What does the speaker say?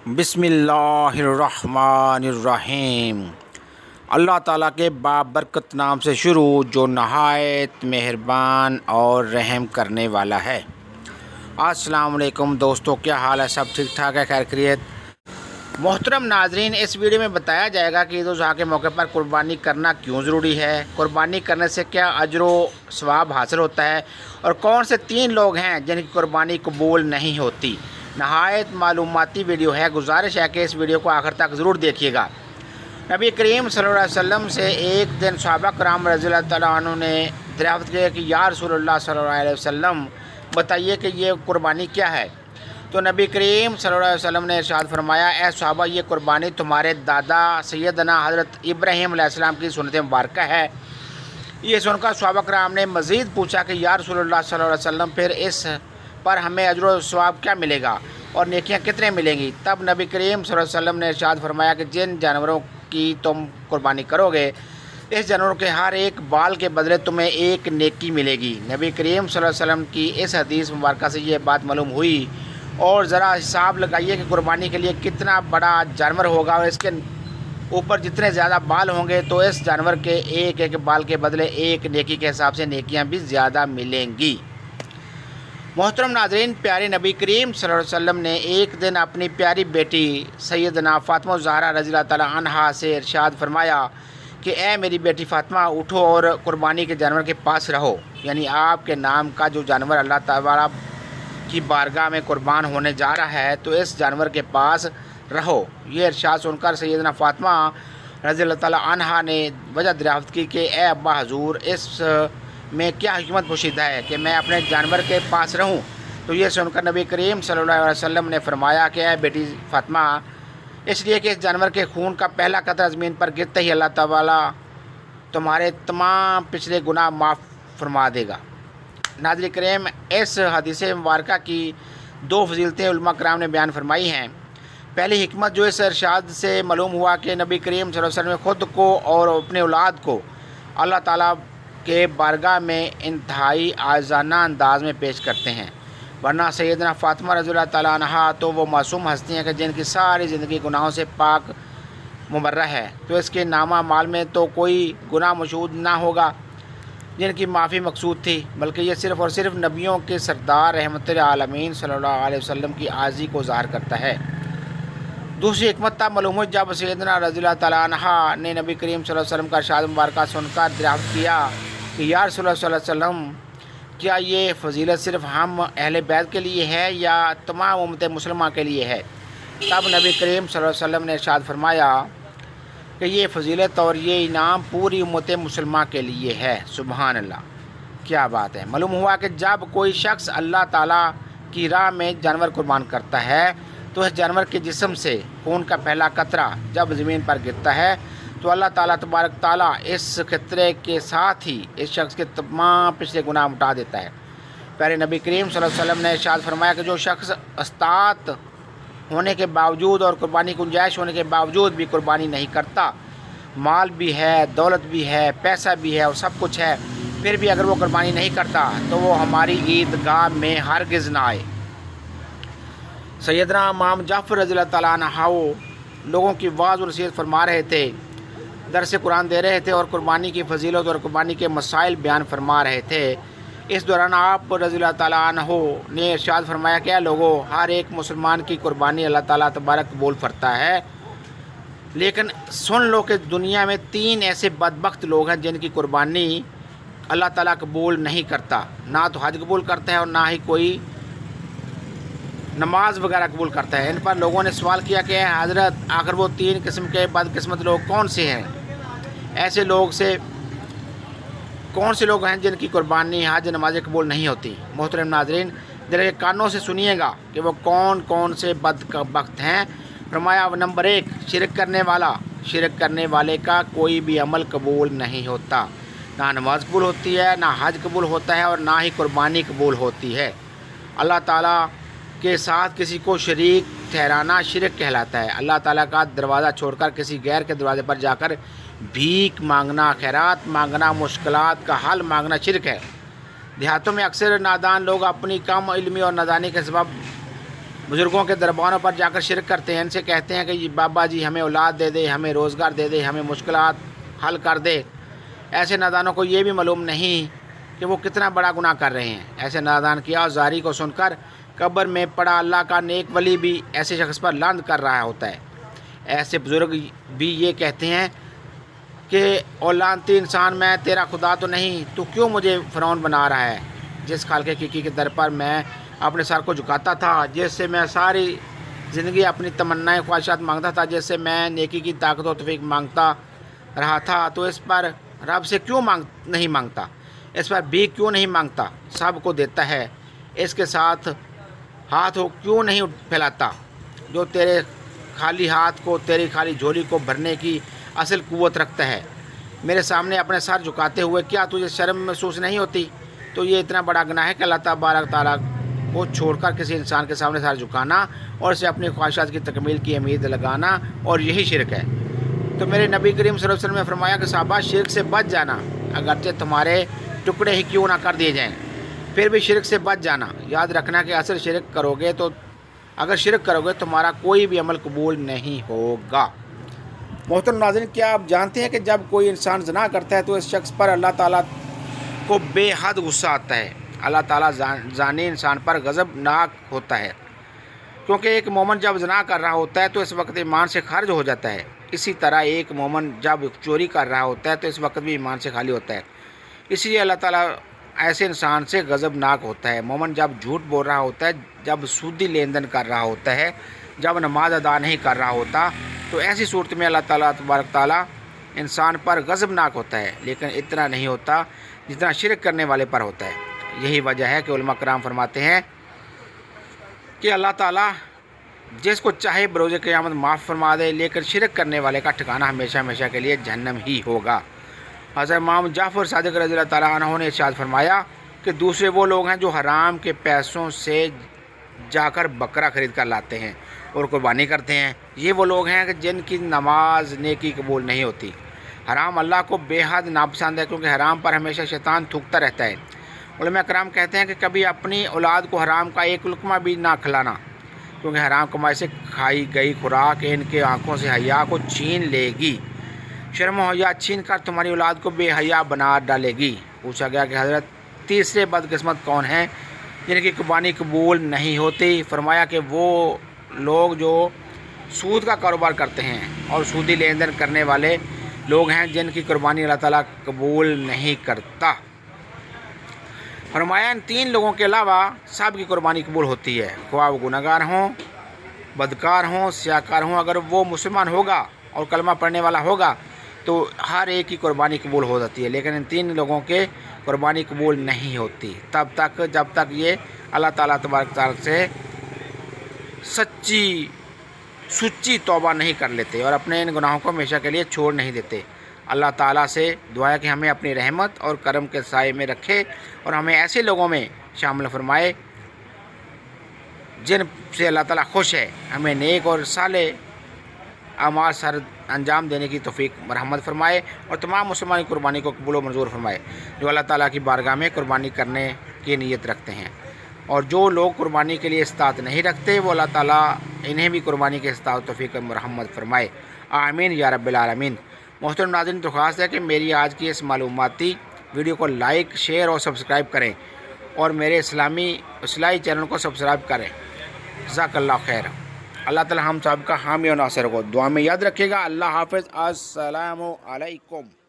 बिस्मिल्लाहिर्रहमानिर्रहीम। अल्लाह ताला के बाबरकत नाम से शुरू जो नहायत मेहरबान और रहम करने वाला है। अस्सलाम वालेकुम दोस्तों, क्या हाल है? सब ठीक ठाक है? खैर खैरियत? मोहतरम नाजरीन, इस वीडियो में बताया जाएगा कि ईद उल अज़हा के मौके पर कुर्बानी करना क्यों ज़रूरी है, कुर्बानी करने से क्या अजर व सवाब हासिल होता है और कौन से 3 लोग हैं जिनकी कुर्बानी कबूल नहीं होती। नहायत मालूमाती वीडियो है, गुजारिश है कि इस वीडियो को आखिर तक ज़रूर देखिएगा। नबी करीम सल्लल्लाहु अलैहि वसल्लम से एक दिन सहाबा कराम रज़ियल्लाहु तआला अन्हु ने दरियाफ़्त किया कि या रसूलल्लाह सल्लल्लाहु अलैहि वसल्लम, बताइए कि ये कुर्बानी क्या है। तो नबी करीम सल्लल्लाहु अलैहि वसल्लम ने इरशाद फरमाया, ए सहाबा, ये कुर्बानी तुम्हारे दादा सैयदना हज़रत इब्राहीम अलैहिस्सलाम की सुन्नत मुबारक है। ये सुनकर सहाबा कराम ने मज़ीद पूछा कि या रसूलल्लाह सल्लल्लाहु अलैहि वसल्लम, फिर इस पर हमें अजर व सवाब क्या मिलेगा और नेकियां कितने मिलेंगी। तब नबी करीम सल्लल्लाहु अलैहि वसल्लम ने इरशाद फरमाया कि जिन जानवरों की तुम कुर्बानी करोगे, इस जानवरों के हर एक बाल के बदले तुम्हें एक नेकी मिलेगी। नबी करीम सल्लल्लाहु अलैहि वसल्लम की इस हदीस मुबारक से ये बात मालूम हुई। और ज़रा हिसाब लगाइए कि कुर्बानी के लिए कितना बड़ा जानवर होगा और इसके ऊपर जितने ज़्यादा बाल होंगे तो इस जानवर के एक एक बाल के बदले एक नेकी के हिसाब से नेकियां भी ज़्यादा मिलेंगी। मोहतरम नाज़रीन, प्यारे नबी करीम सल्लल्लाहु अलैहि वसल्लम ने एक दिन अपनी प्यारी बेटी सैयदना फ़ातिमा ज़हरा रज़ियल्लाहु तआला अन्हा से इरशाद फरमाया कि ए मेरी बेटी फ़ातिमा, उठो और कुर्बानी के जानवर के पास रहो, यानी आपके नाम का जो जानवर अल्लाह ताला की बारगाह में कुर्बान होने जा रहा है तो इस जानवर के पास रहो। ये इरशाद सुनकर सैयदना फ़ातिमा रज़ियल्लाहु तआला अन्हा ने वजह दरियाफ़्त की कि ए अब्बा हजूर, इस में क्या हिकमत पोशीदा है कि मैं अपने जानवर के पास रहूं। तो ये सुनकर नबी करीम सल्लल्लाहु अलैहि वसल्लम ने फरमाया कि ए बेटी फ़ातिमा, इसलिए कि इस जानवर के खून का पहला कतरा ज़मीन पर गिरते ही अल्लाह ताला तुम्हारे तमाम पिछले गुनाह माफ़ फरमा देगा। नाज़रीन करीम, इस हदीस मुबारक की 2 फजीलतें उलमा कराम ने बयान फरमाई हैं। पहली हिकमत जो इस इरशाद से मालूम हुआ कि नबी करीम सल्लल्लाहु अलैहि वसल्लम ख़ुद को और अपने औलाद को अल्लाह ताला के बारगाह में इंतहाई आज़ाना अंदाज में पेश करते हैं, वरना सैयदना फ़ातिमा रज़ियल्लाहु तआला अन्हा तो वो मासूम हस्ती हैं कि जिनकी सारी ज़िंदगी गुनाहों से पाक मुबर्रा है, तो इसके नामा माल में तो कोई गुनाह मौजूद ना होगा जिनकी माफ़ी मकसूद थी, बल्कि ये सिर्फ़ और सिर्फ नबियों के सरदार रहमतुल आलमीन सल्लल्लाहु अलैहि वसल्लम की आज़ी को ज़ाहिर करता है। दूसरी हिकमत तब मालूम हुई जब सैयदना रज़ियल्लाहु तआला अन्हा ने नबी करीम सल्लल्लाहु अलैहि वसल्लम का इरशाद मुबारक सुनकर दरियाफ़्त किया कि या रसूलल्लाह सल्लल्लाहु अलैहि वसल्लम, क्या ये फ़जीलत सिर्फ़ हम अहले बैत के लिए है या तमाम उम्मत मुसलमा के लिए है। तब नबी करीम सल्लल्लाहु अलैहि वसल्लम ने इरशाद फरमाया कि ये फ़जीलत और ये इनाम पूरी उम्मत मुसलमा के लिए है। सुबहान अल्लाह, क्या बात है। मालूम हुआ कि जब कोई शख्स अल्लाह ताला की राह में जानवर कुर्बान करता है तो इस जानवर के जिस्म से खून का पहला कतरा जब ज़मीन पर गिरता है तो अल्लाह ताला तबारक ताला इस खतरे के साथ ही इस शख्स के तमाम पिछले गुनाह मिटा देता है। प्यारे नबी करीम सल्लल्लाहु अलैहि वसल्लम ने इरशाद फरमाया कि जो शख्स अस्तात होने के बावजूद और कुर्बानी की गुंजाइश होने के बावजूद भी कुर्बानी नहीं करता, माल भी है, दौलत भी है, पैसा भी है और सब कुछ है, फिर भी अगर वो कुर्बानी नहीं करता तो वो हमारी ईदगाह में हरगिज़ ना आए। सैयदना इमाम जाफ़र रज़ियल्लाहु तआला अन्हु लोगों की वाज़ और नसीहत फरमा रहे थे, दरस कुरान दे रहे थे और कुर्बानी की फ़जीलत और कुर्बानी के मसाइल बयान फरमा रहे थे। इस दौरान आप रज़ियल्लाहु तआला अन्हु ने इरशाद फरमाया कि लोगों, हर एक मुसलमान की कुर्बानी अल्लाह ताला तबारक कबूल करता है, लेकिन सुन लो कि दुनिया में 3 ऐसे बदबख्त लोग हैं जिनकी कुर्बानी अल्लाह ताला कबूल नहीं करता। ना तो हज कबूल करता है और ना ही कोई नमाज वगैरह कबूल करता है। इन पर लोगों ने सवाल किया कि हज़रत, आखिर वो 3 किस्म के बदकिस्मत लोग कौन से हैं? ऐसे लोग से कौन से लोग हैं जिनकी कुर्बानी हज नमाज कबूल नहीं होती। मोहतरम नाज़रीन, दिल के कानों से सुनिएगा कि वो कौन कौन से बदबख्त हैं। फरमाया, नंबर 1, शिरक करने वाला। शिरक करने वाले का कोई भी अमल कबूल नहीं होता, ना नमाज कबूल होती है, ना हज कबूल होता है और ना ही कुर्बानी कबूल होती है। अल्लाह ताला के साथ किसी को शरीक ठहराना शिरक कहलाता है। अल्लाह ताला का दरवाज़ा छोड़कर किसी गैर के दरवाज़े पर जाकर भीख मांगना, खैरात मांगना, मुश्किलात का हल मांगना शिरक है। देहातों में अक्सर नादान लोग अपनी कम इल्मी और नादानी के सबब بزرگوں کے درباروں پر جا کر شرک کرتے ہیں، ان سے کہتے ہیں کہ بابا جی ہمیں اولاد دے دے، ہمیں روزگار دے دے، ہمیں مشکلات حل کر دے۔ ایسے نادانوں کو یہ بھی معلوم نہیں کہ وہ کتنا بڑا گناہ کر رہے ہیں۔ ایسے نادان کی آوازاری کو سن کر قبر میں پڑا اللہ کا نیک ولی بھی ایسے شخص پر لعنت کر رہا ہوتا ہے۔ ایسے بزرگ بھی یہ کہتے ہیں کہ او لعنتی انسان، میں تیرا خدا تو نہیں، تو کیوں مجھے فرعون بنا رہا ہے؟ جس خالق حقیقی کے در پر میں اپنے سر کو جھکاتا تھا، جس سے میں ساری زندگی اپنی تمنائیں خواہشات مانگتا تھا، جس سے میں نیکی کی طاقت و توفیق مانگتا رہا تھا، تو اس پر رب سے کیوں نہیں مانگتا؟ اس پر بھی کیوں نہیں مانگتا؟ سب کو دیتا ہے، اس کے ساتھ ہاتھ کیوں نہیں پھیلاتا؟ جو تیرے خالی ہاتھ کو، تیری خالی جھولی کو بھرنے کی اصل قوت رکھتا ہے، میرے سامنے اپنے سر جھکاتے ہوئے کیا تجھے شرم محسوس نہیں ہوتی؟ تو یہ اتنا بڑا گناہ ہے کہ اللہ تبارک تعالیٰ کو چھوڑ کر کسی انسان کے سامنے سر جھکانا اور اسے اپنی خواہشات کی تکمیل کی امید لگانا، اور یہی شرک ہے۔ تو میرے نبی کریم صلی اللہ علیہ وسلم نے فرمایا کہ صحابہ شرک سے بچ جانا، اگرچہ تمہارے ٹکڑے ہی کیوں نہ کر دیے جائیں، پھر بھی شرک سے بچ جانا۔ یاد رکھنا کہ اگر شرک کرو گے تمہارا کوئی بھی عمل قبول نہیں ہوگا۔ محترم ناظرین، کیا آپ جانتے ہیں کہ جب کوئی انسان زنا کرتا ہے تو اس شخص پر اللہ تعالیٰ کو بے حد غصہ آتا ہے؟ اللہ تعالیٰ زانی انسان پر غضبناک ہوتا ہے، کیونکہ ایک مومن جب زنا کر رہا ہوتا ہے تو اس وقت ایمان سے خارج ہو جاتا ہے۔ اسی طرح ایک مومن جب چوری کر رہا ہوتا ہے تو اس وقت بھی ایمان سے خالی ہوتا ہے۔ اس لیے اللہ تعالیٰ ایسے انسان سے غضبناک ہوتا ہے۔ مومن جب جھوٹ بول رہا ہوتا ہے، جب سودی لین دین کر رہا ہوتا ہے، جب نماز ادا نہیں کر رہا ہوتا، تو ایسی صورت میں اللہ تعالیٰ تبارک تعالیٰ انسان پر غضبناک ہوتا ہے، لیکن اتنا نہیں ہوتا جتنا شرک کرنے والے پر ہوتا ہے۔ یہی وجہ ہے کہ علماء کرام فرماتے ہیں کہ اللہ تعالیٰ جس کو چاہے بروز قیامت معاف فرما دے، لیکن شرک کرنے والے کا ٹھکانہ ہمیشہ ہمیشہ کے لیے جہنم ہی ہوگا۔ حضرت امام جعفر صادق رضی اللہ تعالیٰ عنہ نے ارشاد فرمایا کہ دوسرے وہ لوگ ہیں جو حرام کے پیسوں سے جا کر بکرا خرید کر لاتے ہیں اور قربانی کرتے ہیں۔ یہ وہ لوگ ہیں کہ جن کی نماز نیکی قبول نہیں ہوتی۔ حرام اللہ کو بے حد ناپسند ہے، کیونکہ حرام پر ہمیشہ شیطان تھوکتا رہتا ہے۔ علماء کرام کہتے ہیں کہ کبھی اپنی اولاد کو حرام کا ایک لقمہ بھی نہ کھلانا، کیونکہ حرام کمائی سے کھائی گئی خوراک ان کے آنکھوں سے حیا کو چھین لے گی، شرم و حیا چھین کر تمہاری اولاد کو بے حیا بنا ڈالے گی۔ پوچھا گیا کہ حضرت تیسرے بدقسمت کون ہیں جن کی قربانی قبول نہیں ہوتی؟ فرمایا کہ وہ لوگ جو سود کا کاروبار کرتے ہیں اور سودی لین دین کرنے والے لوگ ہیں، جن کی قربانی اللہ تعالیٰ قبول نہیں کرتا۔ فرمایا ان تین لوگوں کے علاوہ سب کی قربانی قبول ہوتی ہے، خواہ وہ گنہگار ہوں، بدکار ہوں، سیاہکار ہوں۔ اگر وہ مسلمان ہوگا اور کلمہ پڑھنے والا ہوگا تو ہر ایک کی قربانی قبول ہو جاتی ہے، لیکن ان تین لوگوں کے قربانی قبول نہیں ہوتی جب تک یہ اللہ تعالیٰ تبارک تعالیٰ سے سچی توبہ نہیں کر لیتے اور اپنے ان گناہوں کو ہمیشہ کے لیے چھوڑ نہیں دیتے۔ اللہ تعالیٰ سے دعا ہے کہ ہمیں اپنی رحمت اور کرم کے سائے میں رکھے اور ہمیں ایسے لوگوں میں شامل فرمائے جن سے اللہ تعالیٰ خوش ہے۔ ہمیں نیک اور صالح اعمال سر انجام دینے کی توفیق مرحمت فرمائے اور تمام مسلمان قربانی کو قبول و منظور فرمائے جو اللہ تعالیٰ کی بارگاہ میں قربانی کرنے کی نیت رکھتے ہیں، اور جو لوگ قربانی کے لیے استطاعت نہیں رکھتے وہ اللہ تعالیٰ انہیں بھی قربانی کے استطاعت توفیق مرحمت فرمائے، آمین یا رب العالمین۔ محترم ناظرین، درخواست ہے کہ میری آج کی اس معلوماتی ویڈیو کو لائک، شیئر اور سبسکرائب کریں اور میرے اصلاحی چینل کو سبسکرائب کریں۔ جزاک اللہ خیر۔ اللہ تعالی ہم سب کا حامی و ناصر کو دعا میں یاد رکھے گا۔ اللہ حافظ۔ السلام علیکم۔